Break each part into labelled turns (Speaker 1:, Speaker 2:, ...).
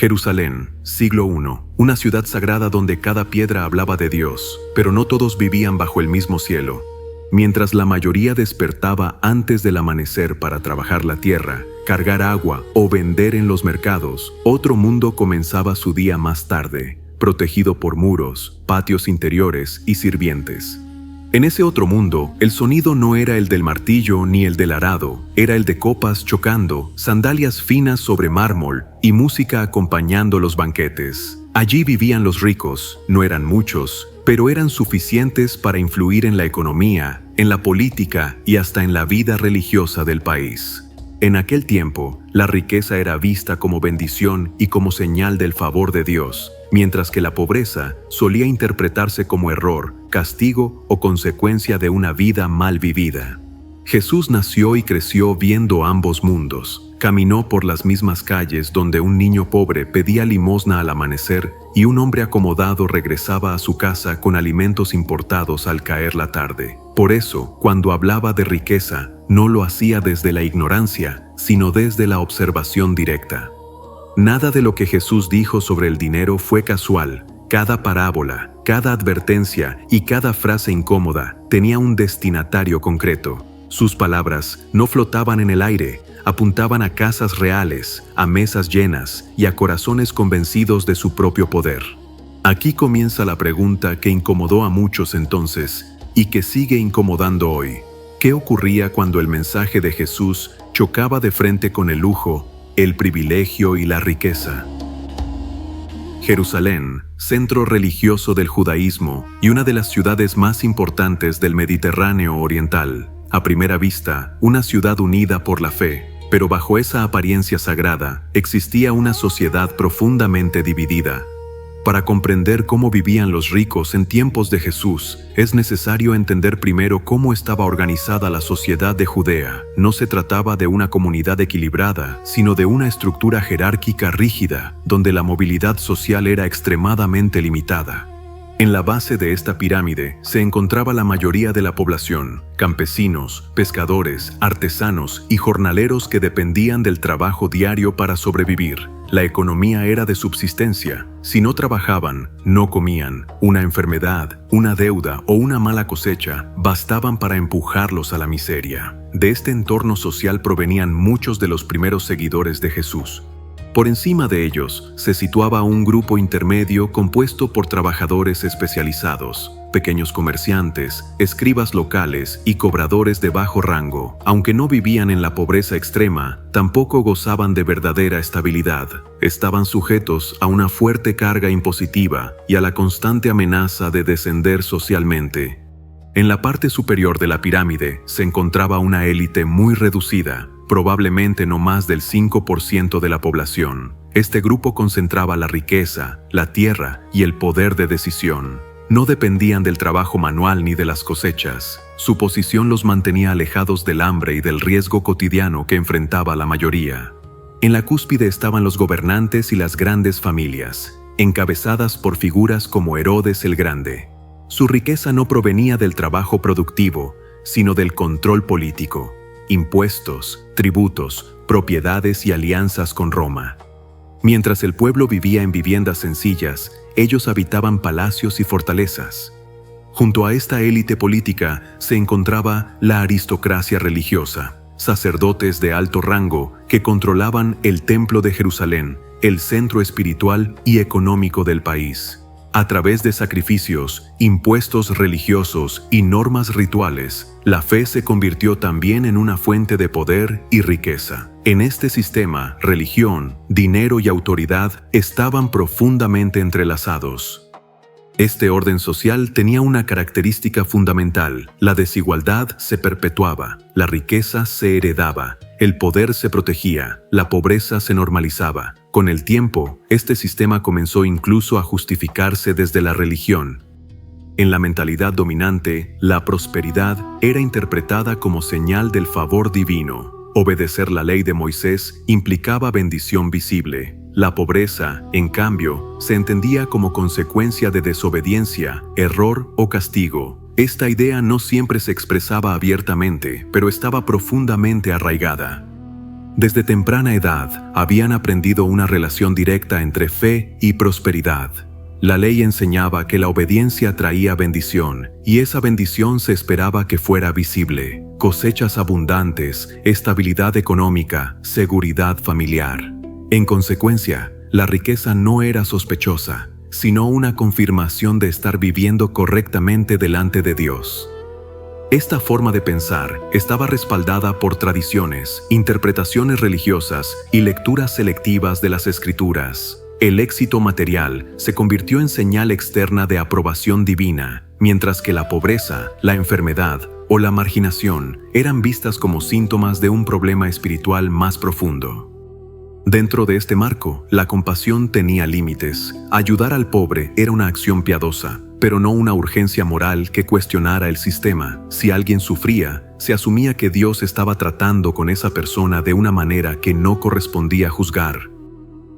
Speaker 1: Jerusalén, siglo I, una ciudad sagrada donde cada piedra hablaba de Dios, pero no todos vivían bajo el mismo cielo. Mientras la mayoría despertaba antes del amanecer para trabajar la tierra, cargar agua o vender en los mercados, otro mundo comenzaba su día más tarde, protegido por muros, patios interiores y sirvientes. En ese otro mundo, el sonido no era el del martillo ni el del arado, era el de copas chocando, sandalias finas sobre mármol y música acompañando los banquetes. Allí vivían los ricos, no eran muchos, pero eran suficientes para influir en la economía, en la política y hasta en la vida religiosa del país. En aquel tiempo, la riqueza era vista como bendición y como señal del favor de Dios, mientras que la pobreza solía interpretarse como error, castigo o consecuencia de una vida mal vivida. Jesús nació y creció viendo ambos mundos. Caminó por las mismas calles donde un niño pobre pedía limosna al amanecer y un hombre acomodado regresaba a su casa con alimentos importados al caer la tarde. Por eso, cuando hablaba de riqueza, no lo hacía desde la ignorancia, sino desde la observación directa. Nada de lo que Jesús dijo sobre el dinero fue casual. Cada parábola, cada advertencia y cada frase incómoda tenía un destinatario concreto. Sus palabras no flotaban en el aire, apuntaban a casas reales, a mesas llenas y a corazones convencidos de su propio poder. Aquí comienza la pregunta que incomodó a muchos entonces y que sigue incomodando hoy. ¿Qué ocurría cuando el mensaje de Jesús chocaba de frente con el lujo, el privilegio y la riqueza? Jerusalén, centro religioso del judaísmo y una de las ciudades más importantes del Mediterráneo oriental. A primera vista, una ciudad unida por la fe, pero bajo esa apariencia sagrada existía una sociedad profundamente dividida. Para comprender cómo vivían los ricos en tiempos de Jesús, es necesario entender primero cómo estaba organizada la sociedad de Judea. No se trataba de una comunidad equilibrada, sino de una estructura jerárquica rígida, donde la movilidad social era extremadamente limitada. En la base de esta pirámide se encontraba la mayoría de la población, campesinos, pescadores, artesanos y jornaleros que dependían del trabajo diario para sobrevivir. La economía era de subsistencia. Si no trabajaban, no comían. Una enfermedad, una deuda o una mala cosecha bastaban para empujarlos a la miseria. De este entorno social provenían muchos de los primeros seguidores de Jesús. Por encima de ellos se situaba un grupo intermedio compuesto por trabajadores especializados, pequeños comerciantes, escribas locales y cobradores de bajo rango. Aunque no vivían en la pobreza extrema, tampoco gozaban de verdadera estabilidad. Estaban sujetos a una fuerte carga impositiva y a la constante amenaza de descender socialmente. En la parte superior de la pirámide se encontraba una élite muy reducida, probablemente no más del 5% de la población. Este grupo concentraba la riqueza, la tierra y el poder de decisión. No dependían del trabajo manual ni de las cosechas. Su posición los mantenía alejados del hambre y del riesgo cotidiano que enfrentaba la mayoría. En la cúspide estaban los gobernantes y las grandes familias, encabezadas por figuras como Herodes el Grande. Su riqueza no provenía del trabajo productivo, sino del control político. Impuestos, tributos, propiedades y alianzas con Roma. Mientras el pueblo vivía en viviendas sencillas, ellos habitaban palacios y fortalezas. Junto a esta élite política se encontraba la aristocracia religiosa, sacerdotes de alto rango que controlaban el templo de Jerusalén, el centro espiritual y económico del país. A través de sacrificios, impuestos religiosos y normas rituales, la fe se convirtió también en una fuente de poder y riqueza. En este sistema, religión, dinero y autoridad estaban profundamente entrelazados. Este orden social tenía una característica fundamental: la desigualdad se perpetuaba, la riqueza se heredaba, el poder se protegía, la pobreza se normalizaba. Con el tiempo, este sistema comenzó incluso a justificarse desde la religión. En la mentalidad dominante, la prosperidad era interpretada como señal del favor divino. Obedecer la ley de Moisés implicaba bendición visible. La pobreza, en cambio, se entendía como consecuencia de desobediencia, error o castigo. Esta idea no siempre se expresaba abiertamente, pero estaba profundamente arraigada. Desde temprana edad habían aprendido una relación directa entre fe y prosperidad. La ley enseñaba que la obediencia traía bendición, y esa bendición se esperaba que fuera visible: cosechas abundantes, estabilidad económica, seguridad familiar. En consecuencia, la riqueza no era sospechosa, sino una confirmación de estar viviendo correctamente delante de Dios. Esta forma de pensar estaba respaldada por tradiciones, interpretaciones religiosas y lecturas selectivas de las Escrituras. El éxito material se convirtió en señal externa de aprobación divina, mientras que la pobreza, la enfermedad o la marginación eran vistas como síntomas de un problema espiritual más profundo. Dentro de este marco, la compasión tenía límites. Ayudar al pobre era una acción piadosa, pero no una urgencia moral que cuestionara el sistema. Si alguien sufría, se asumía que Dios estaba tratando con esa persona de una manera que no correspondía juzgar.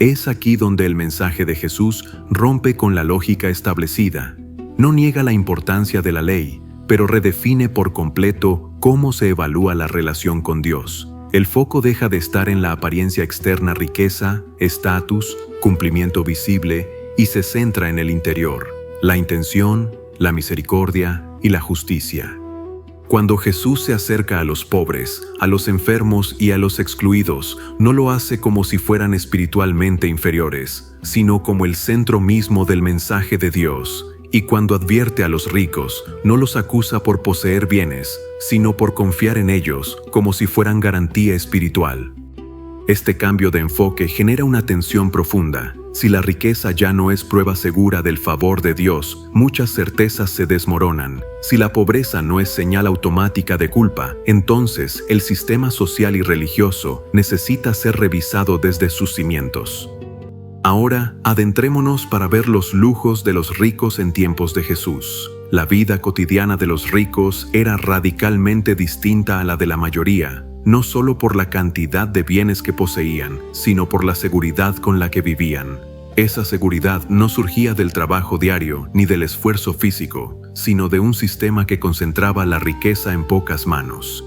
Speaker 1: Es aquí donde el mensaje de Jesús rompe con la lógica establecida. No niega la importancia de la ley, pero redefine por completo cómo se evalúa la relación con Dios. El foco deja de estar en la apariencia externa: riqueza, estatus, cumplimiento visible, y se centra en el interior: la intención, la misericordia y la justicia. Cuando Jesús se acerca a los pobres, a los enfermos y a los excluidos, no lo hace como si fueran espiritualmente inferiores, sino como el centro mismo del mensaje de Dios. Y cuando advierte a los ricos, no los acusa por poseer bienes, sino por confiar en ellos como si fueran garantía espiritual. Este cambio de enfoque genera una tensión profunda. Si la riqueza ya no es prueba segura del favor de Dios, muchas certezas se desmoronan. Si la pobreza no es señal automática de culpa, entonces el sistema social y religioso necesita ser revisado desde sus cimientos. Ahora, adentrémonos para ver los lujos de los ricos en tiempos de Jesús. La vida cotidiana de los ricos era radicalmente distinta a la de la mayoría, no solo por la cantidad de bienes que poseían, sino por la seguridad con la que vivían. Esa seguridad no surgía del trabajo diario ni del esfuerzo físico, sino de un sistema que concentraba la riqueza en pocas manos.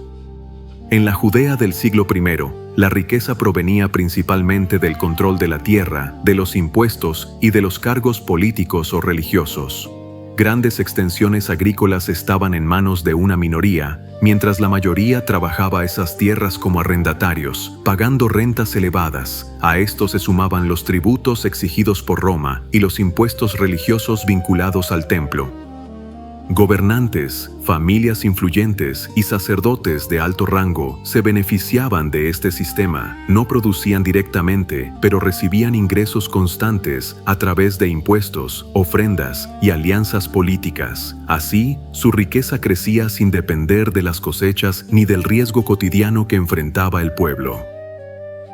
Speaker 1: En la Judea del siglo I, la riqueza provenía principalmente del control de la tierra, de los impuestos y de los cargos políticos o religiosos. Grandes extensiones agrícolas estaban en manos de una minoría, mientras la mayoría trabajaba esas tierras como arrendatarios, pagando rentas elevadas. A esto se sumaban los tributos exigidos por Roma y los impuestos religiosos vinculados al templo. Gobernantes, familias influyentes y sacerdotes de alto rango se beneficiaban de este sistema. No producían directamente, pero recibían ingresos constantes a través de impuestos, ofrendas y alianzas políticas. Así, su riqueza crecía sin depender de las cosechas ni del riesgo cotidiano que enfrentaba el pueblo.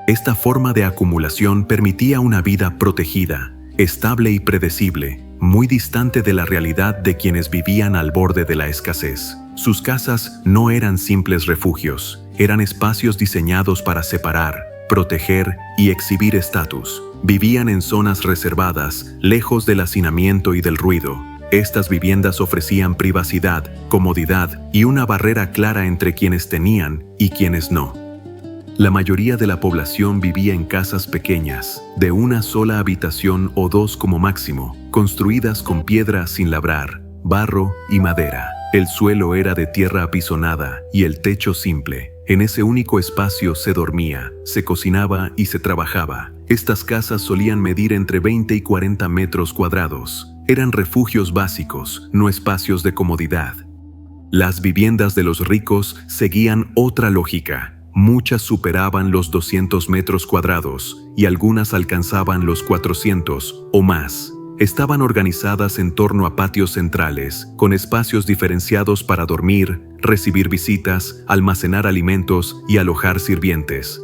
Speaker 1: Esta forma de acumulación permitía una vida protegida, estable y predecible, muy distante de la realidad de quienes vivían al borde de la escasez. Sus casas no eran simples refugios, eran espacios diseñados para separar, proteger y exhibir estatus. Vivían en zonas reservadas, lejos del hacinamiento y del ruido. Estas viviendas ofrecían privacidad, comodidad y una barrera clara entre quienes tenían y quienes no. La mayoría de la población vivía en casas pequeñas, de una sola habitación o dos como máximo, construidas con piedra sin labrar, barro y madera. El suelo era de tierra apisonada y el techo simple. En ese único espacio se dormía, se cocinaba y se trabajaba. Estas casas solían medir entre 20 y 40 metros cuadrados. Eran refugios básicos, no espacios de comodidad. Las viviendas de los ricos seguían otra lógica. Muchas superaban los 200 metros cuadrados y algunas alcanzaban los 400 o más. Estaban organizadas en torno a patios centrales, con espacios diferenciados para dormir, recibir visitas, almacenar alimentos y alojar sirvientes.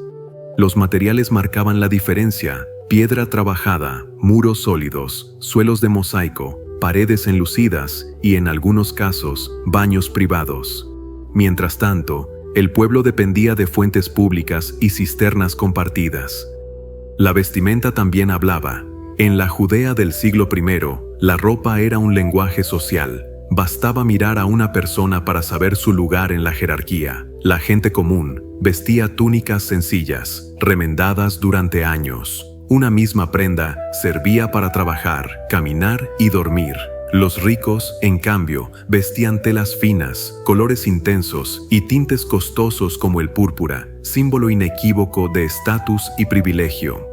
Speaker 1: Los materiales marcaban la diferencia: piedra trabajada, muros sólidos, suelos de mosaico, paredes enlucidas y, en algunos casos, baños privados. Mientras tanto, el pueblo dependía de fuentes públicas y cisternas compartidas. La vestimenta también hablaba. En la Judea del siglo I, la ropa era un lenguaje social. Bastaba mirar a una persona para saber su lugar en la jerarquía. La gente común, vestía túnicas sencillas, remendadas durante años. Una misma prenda servía para trabajar, caminar y dormir. Los ricos, en cambio, vestían telas finas, colores intensos y tintes costosos como el púrpura, símbolo inequívoco de estatus y privilegio.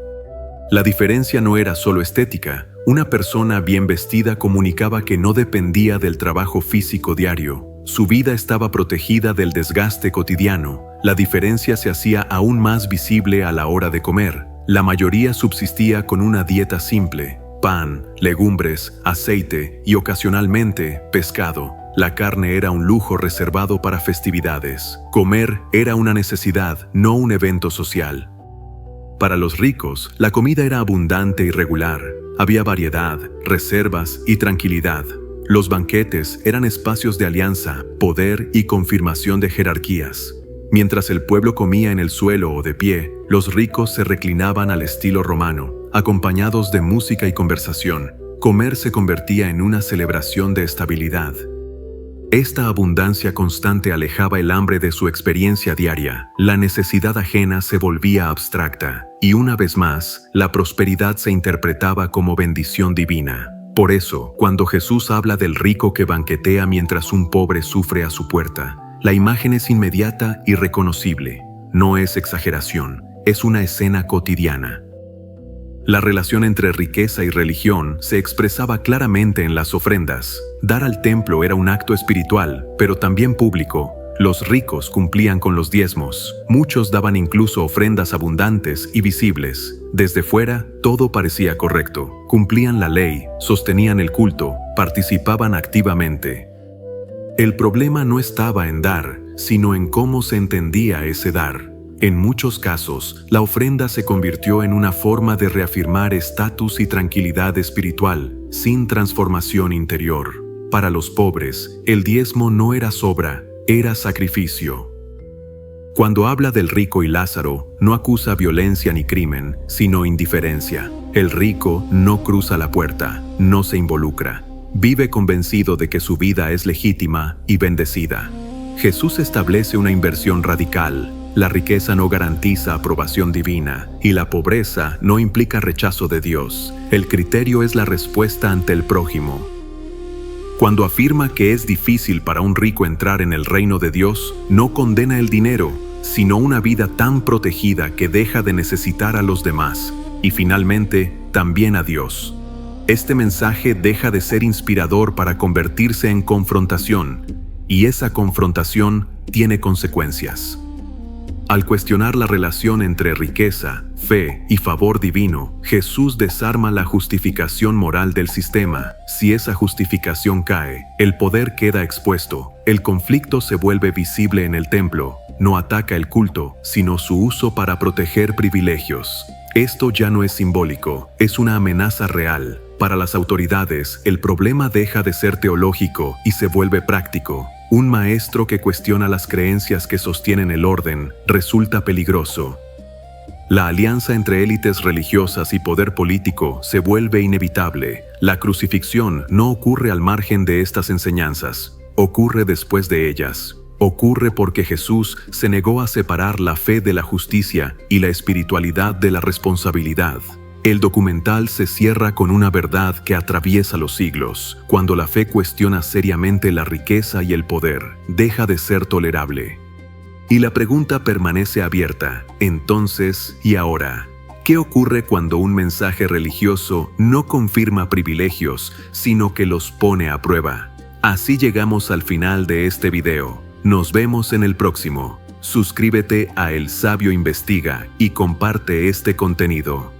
Speaker 1: La diferencia no era solo estética. Una persona bien vestida comunicaba que no dependía del trabajo físico diario. Su vida estaba protegida del desgaste cotidiano. La diferencia se hacía aún más visible a la hora de comer. La mayoría subsistía con una dieta simple: pan, legumbres, aceite y ocasionalmente pescado. La carne era un lujo reservado para festividades. Comer era una necesidad, no un evento social. Para los ricos, la comida era abundante y regular. Había variedad, reservas y tranquilidad. Los banquetes eran espacios de alianza, poder y confirmación de jerarquías. Mientras el pueblo comía en el suelo o de pie, los ricos se reclinaban al estilo romano, acompañados de música y conversación. Comer se convertía en una celebración de estabilidad. Esta abundancia constante alejaba el hambre de su experiencia diaria. La necesidad ajena se volvía abstracta, y una vez más, la prosperidad se interpretaba como bendición divina. Por eso, cuando Jesús habla del rico que banquetea mientras un pobre sufre a su puerta, la imagen es inmediata y reconocible. No es exageración, es una escena cotidiana. La relación entre riqueza y religión se expresaba claramente en las ofrendas. Dar al templo era un acto espiritual, pero también público. Los ricos cumplían con los diezmos. Muchos daban incluso ofrendas abundantes y visibles. Desde fuera, todo parecía correcto. Cumplían la ley, sostenían el culto, participaban activamente. El problema no estaba en dar, sino en cómo se entendía ese dar. En muchos casos, la ofrenda se convirtió en una forma de reafirmar estatus y tranquilidad espiritual, sin transformación interior. Para los pobres, el diezmo no era sobra, era sacrificio. Cuando habla del rico y Lázaro, no acusa violencia ni crimen, sino indiferencia. El rico no cruza la puerta, no se involucra. Vive convencido de que su vida es legítima y bendecida. Jesús establece una inversión radical. La riqueza no garantiza aprobación divina, y la pobreza no implica rechazo de Dios. El criterio es la respuesta ante el prójimo. Cuando afirma que es difícil para un rico entrar en el reino de Dios, no condena el dinero, sino una vida tan protegida que deja de necesitar a los demás, y finalmente, también a Dios. Este mensaje deja de ser inspirador para convertirse en confrontación, y esa confrontación tiene consecuencias. Al cuestionar la relación entre riqueza, fe y favor divino, Jesús desarma la justificación moral del sistema. Si esa justificación cae, el poder queda expuesto, el conflicto se vuelve visible en el templo, no ataca el culto, sino su uso para proteger privilegios. Esto ya no es simbólico, es una amenaza real. Para las autoridades, el problema deja de ser teológico y se vuelve práctico. Un maestro que cuestiona las creencias que sostienen el orden resulta peligroso. La alianza entre élites religiosas y poder político se vuelve inevitable. La crucifixión no ocurre al margen de estas enseñanzas, ocurre después de ellas. Ocurre porque Jesús se negó a separar la fe de la justicia y la espiritualidad de la responsabilidad. El documental se cierra con una verdad que atraviesa los siglos. Cuando la fe cuestiona seriamente la riqueza y el poder, deja de ser tolerable. Y la pregunta permanece abierta. Entonces, ¿y ahora? ¿Qué ocurre cuando un mensaje religioso no confirma privilegios, sino que los pone a prueba? Así llegamos al final de este video. Nos vemos en el próximo. Suscríbete a El Sabio Investiga y comparte este contenido.